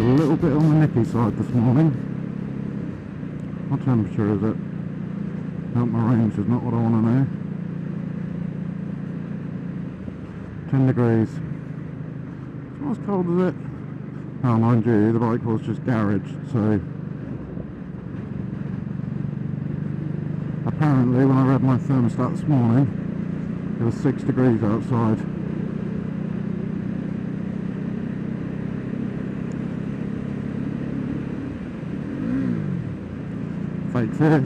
little bit on the nippy side this morning. What temperature is it? Hope my range is not what I want to know. 10 degrees. It's not as cold as it. Oh, mind you, the bike was just garaged, so apparently when I read my thermostat this morning it was 6 degrees outside. Fake fear.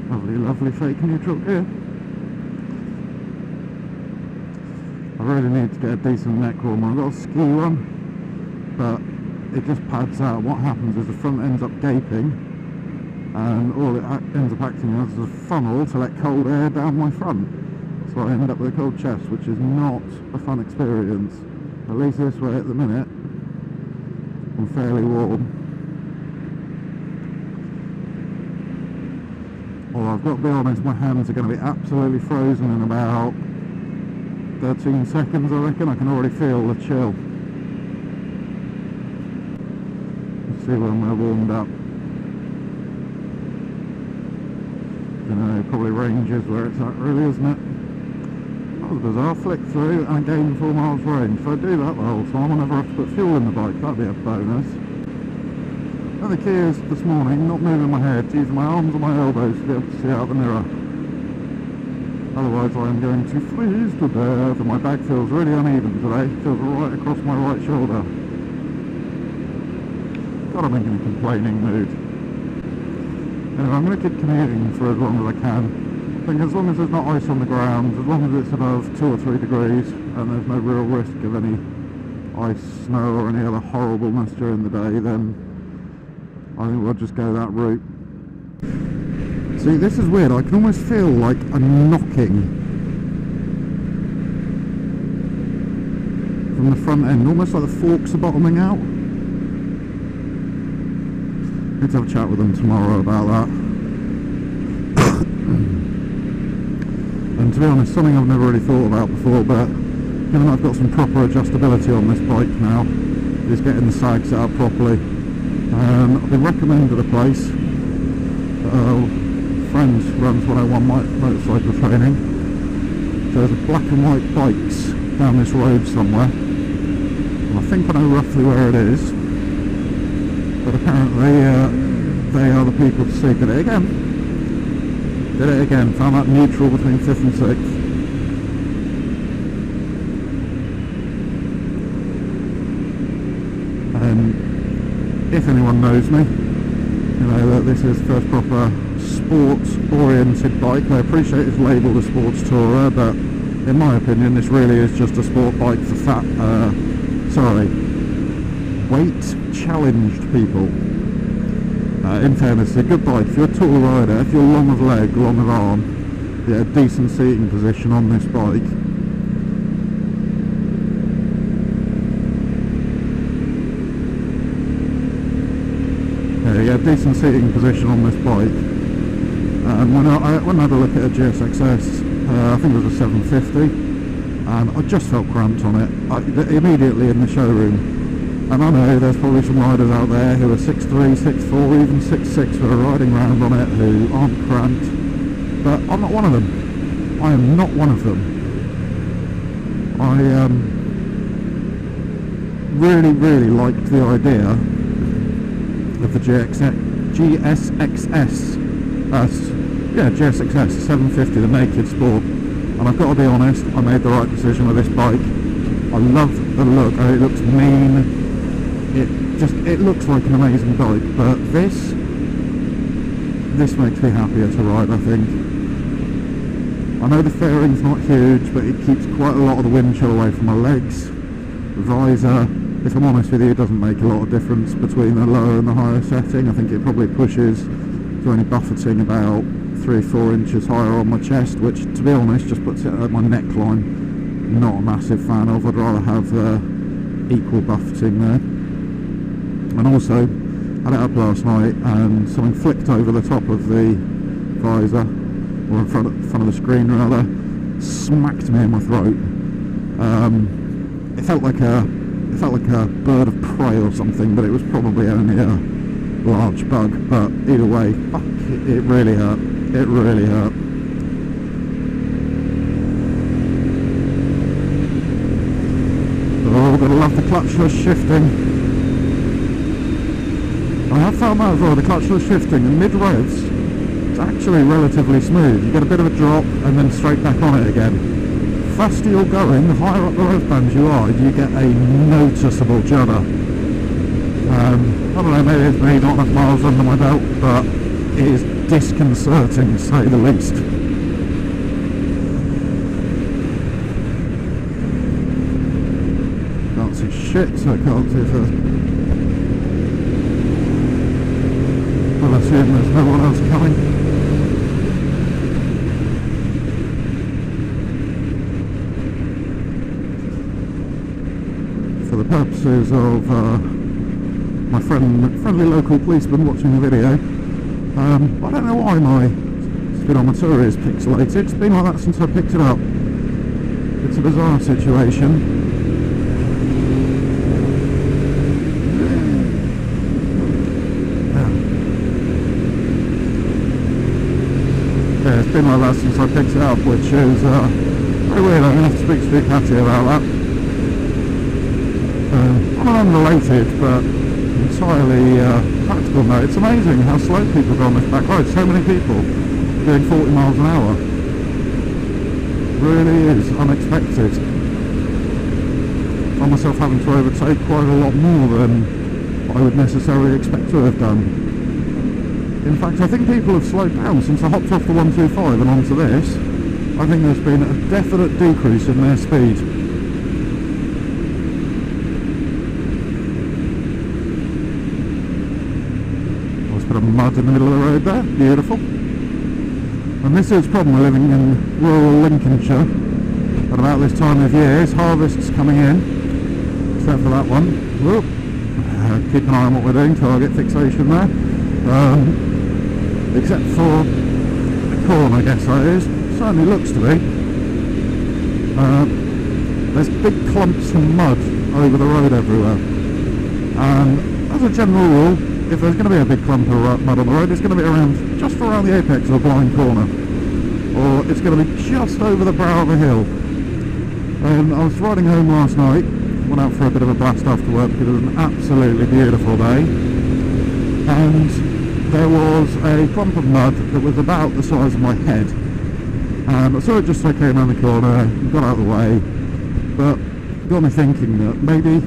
Lovely, lovely fake neutral gear. I really need to get a decent neck warmer. I've got a ski one, but it just pads out. What happens is the front ends up gaping, and all it ends up acting as is a funnel to let cold air down my front. So I end up with a cold chest, which is not a fun experience. At least this way at the minute, I'm fairly warm. Although I've got to be honest, my hands are going to be absolutely frozen in about 13 seconds, I reckon. I can already feel the chill. Let's see when we're warmed up. You know, probably ranges where it's at really, isn't it? That was bizarre. Flick through and gain 4 miles range. If I do that the whole time, I'll never have to put fuel in the bike. That'd be a bonus. And the key is this morning, not moving my head, using my arms and my elbows to be able to see out the mirror. Otherwise I am going to freeze to death, and my back feels really uneven today. Feels right across my right shoulder. God, I'm in a complaining mood. Anyway, I'm going to keep commuting for as long as I can. I think as long as there's not ice on the ground, as long as it's above 2 or 3 degrees, and there's no real risk of any ice, snow or any other horribleness during the day, then I think we'll just go that route. See, this is weird. I can almost feel like a knocking from the front end, almost like the forks are bottoming out. Need to have a chat with them tomorrow about that. And to be honest, something I've never really thought about before, but given I've got some proper adjustability on this bike now, is getting the sag set up properly. I've been recommended a place. Friends runs 101 motorcycle training. So there's a black and white bikes down this road somewhere, and I think I know roughly where it is, but apparently they are the people to see. Did it again, found that neutral between 5th and 6th. And if anyone knows me, you know that this is the first proper sports-oriented bike. I appreciate it's labelled a sports tourer, but in my opinion this really is just a sport bike for weight-challenged people. In fairness, it's a good bike. If you're a tall rider, if you're long of leg, long of arm, you get a decent seating position on this bike. You get a decent seating position on this bike. And when I had a look at a GSXS, I think it was a 750, and I just felt cramped on it immediately in the showroom. And I know there's probably some riders out there who are 6'3", 6'4", even 6'6", who are riding around on it who aren't cramped, but I'm not one of them. I am not one of them. I really liked the idea of the GSXS 750, the Naked Sport, and I've got to be honest, I made the right decision with this bike. I love the look. It looks mean. It looks like an amazing bike, but this makes me happier to ride, I think. I know the fairing's not huge, but it keeps quite a lot of the wind chill away from my legs. The visor, if I'm honest with you, it doesn't make a lot of difference between the lower and the higher setting. I think it probably pushes to only buffeting about 3 or 4 inches higher on my chest, which to be honest just puts it at my neckline. Not a massive fan of. I'd rather have equal buffeting there. And also, I had it up last night and something flicked over the top of the visor, or in front of the screen rather, smacked me in my throat. It felt like a bird of prey or something, but it was probably only a large bug. But either way, fuck, it really hurt. It really hurt. Oh, gotta love the clutchless shifting. I have found that as well, the clutchless shifting in mid-revs, it's actually relatively smooth. You get a bit of a drop and then straight back on it again. The faster you're going, the higher up the rev band you are, you get a noticeable judder. I don't know, maybe it's me, not enough miles under my belt, but it is disconcerting to say the least. Can't see shit, so I can't see if well, I assume there's no one else coming. For the purposes of my friendly local policeman watching the video, I don't know why my speedometer is pixelated. It's been like that since I picked it up. It's a bizarre situation. Yeah, it's been like that since I picked it up, which is very weird. I'm going to have to speak to Catty about that. On an unrelated but entirely practical note, it's amazing how slow people go on this back road. So many people doing 40 miles an hour. Really is unexpected. I find myself having to overtake quite a lot more than I would necessarily expect to have done. In fact, I think people have slowed down since I hopped off the 125 and onto this. I think there's been a definite decrease in their speed. There's a bit of mud in the middle of the road there, beautiful. And this is the problem with living in rural Lincolnshire at about this time of year. Harvest's coming in, except for that one. Whoop. Keep an eye on what we're doing, target fixation there. Except for the corn, I guess that is. Certainly looks to be. There's big clumps of mud over the road everywhere. And as a general rule, if there's going to be a big clump of mud on the road, it's going to be just around the apex of a blind corner. Or it's going to be just over the brow of a hill. And I was riding home last night, went out for a bit of a blast after work because it was an absolutely beautiful day. And there was a clump of mud that was about the size of my head. I saw it just as I came around the corner, got out of the way, but it got me thinking that maybe,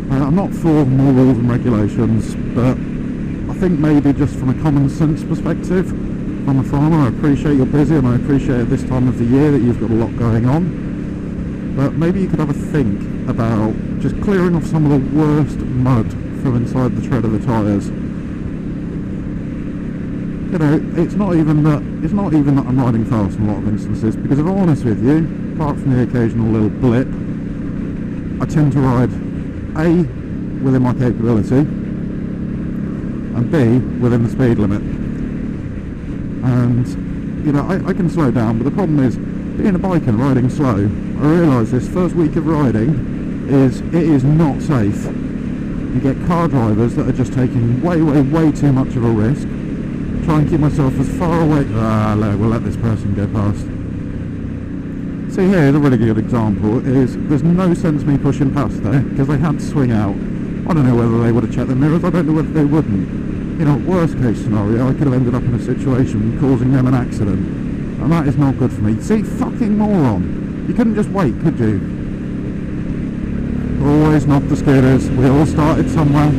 I'm not for more rules and regulations, but I think maybe just from a common sense perspective, I'm a farmer, I appreciate you're busy and I appreciate at this time of the year that you've got a lot going on, but maybe you could have a think about just clearing off some of the worst mud from inside the tread of the tyres. You know, it's not even that I'm riding fast in a lot of instances, because if I'm honest with you, apart from the occasional little blip, I tend to ride A, within my capability, and B, within the speed limit. And, you know, I can slow down, but the problem is, being a biker and riding slow, I realise this first week of riding it is not safe. You get car drivers that are just taking way too much of a risk. Try and keep myself as far away. No, we'll let this person go past. See, here's a really good example. There's no sense me pushing past there because they had to swing out. I don't know whether they would have checked their mirrors. I don't know whether they wouldn't. You know, worst case scenario, I could have ended up in a situation causing them an accident, and that is not good for me. See, fucking moron. You couldn't just wait, could you? Always not the scooters. We all started somewhere.